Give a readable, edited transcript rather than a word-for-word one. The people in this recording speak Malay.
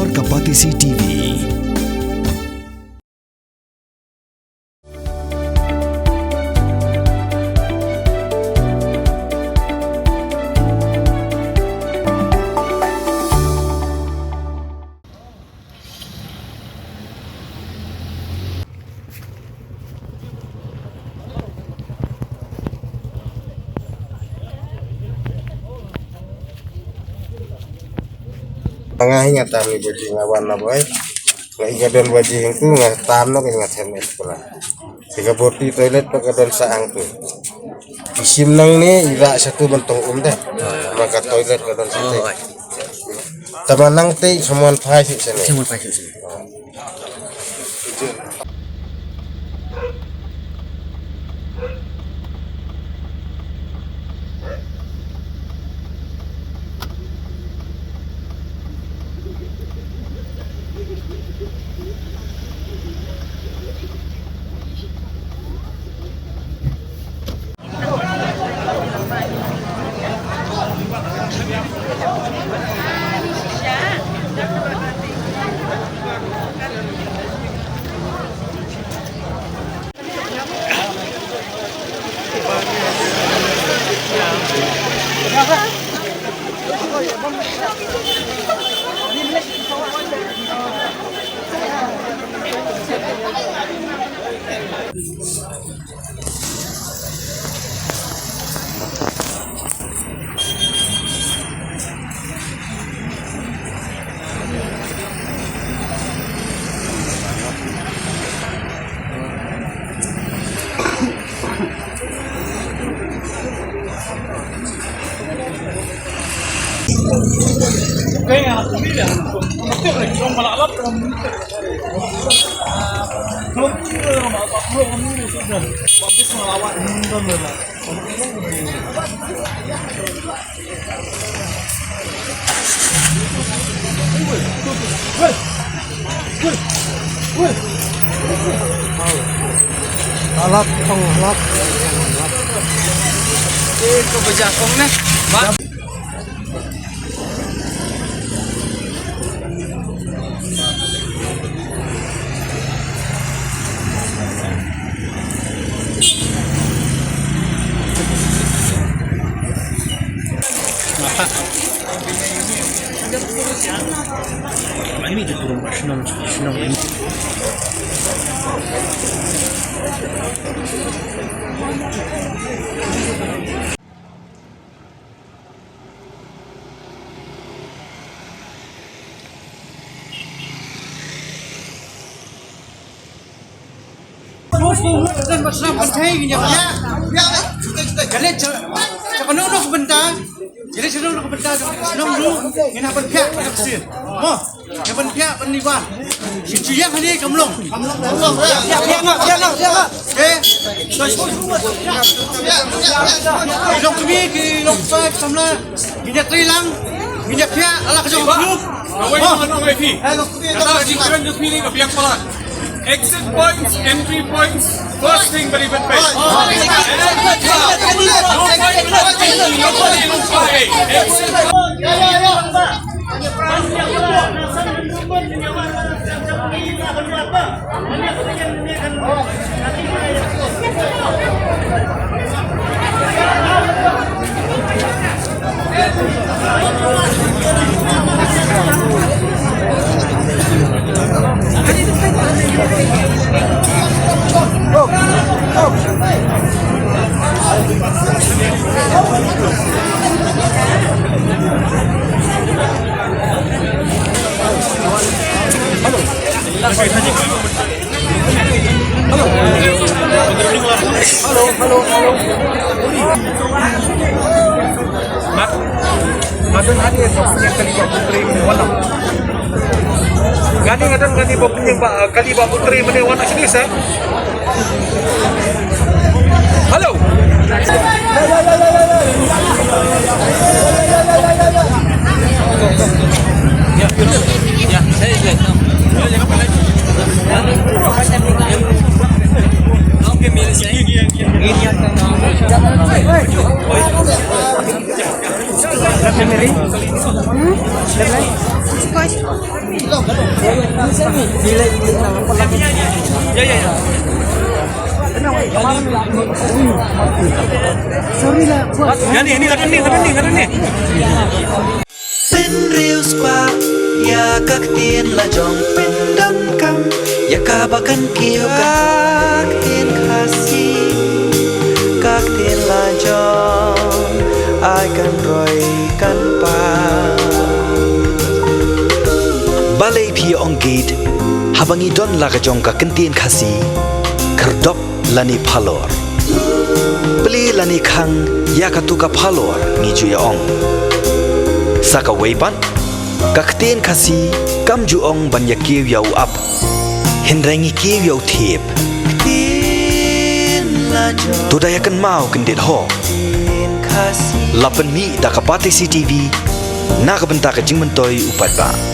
Warga Patisi TV. Tengahnya tami baju ngawan na boy. Nga igadon baju hingku nga tam no nga hemet pula. Tiga boti toilet pagadon saang tu. Isim nang ni ira satu bentong deh. Maka toilet kadon sate. Tamanang te semuan pai sih sini. Semua pasok sini. Alat pengalat. Itu berjakong nih. Ini tu turun senang ini. Jadi senang lu kebentar, senang lu ngena penpiak nak sih. Mo, yang penpiak peniwan. Si yang hari kamlong. Siap. Okay. Long kami ki long five samla minyak trilang, minyak piak ala kajong grup. Exit points, entry points, first thing very good pay. Madun hadir yang kaliba putri menewana. Gani ngadan gani bapunyang kaliba putri menewana sini saya. Halo. Ya, saya lihat. Oke, milih saya. Ini yang Lihat sendiri. Lihat. Ini ada nih. Pen rius kwa ya kak tien la jong pen dam kam ya kabakan kiu kak tien kasih kak tien la jong ai kan roi kan pa balai pi ong gate habangi don la jong ka kentien kasih kerdop lani phalor beli lani khang ya katuka phalor ni ju ya ong Saka weipan, kakten kasi kam juong banyak kiw yaw up, hinrengi kiw yaw tip. Tudayakan mau kendit ho. Lapan mi dakapati CTV, nakabenta ka jing mentoy upat ba.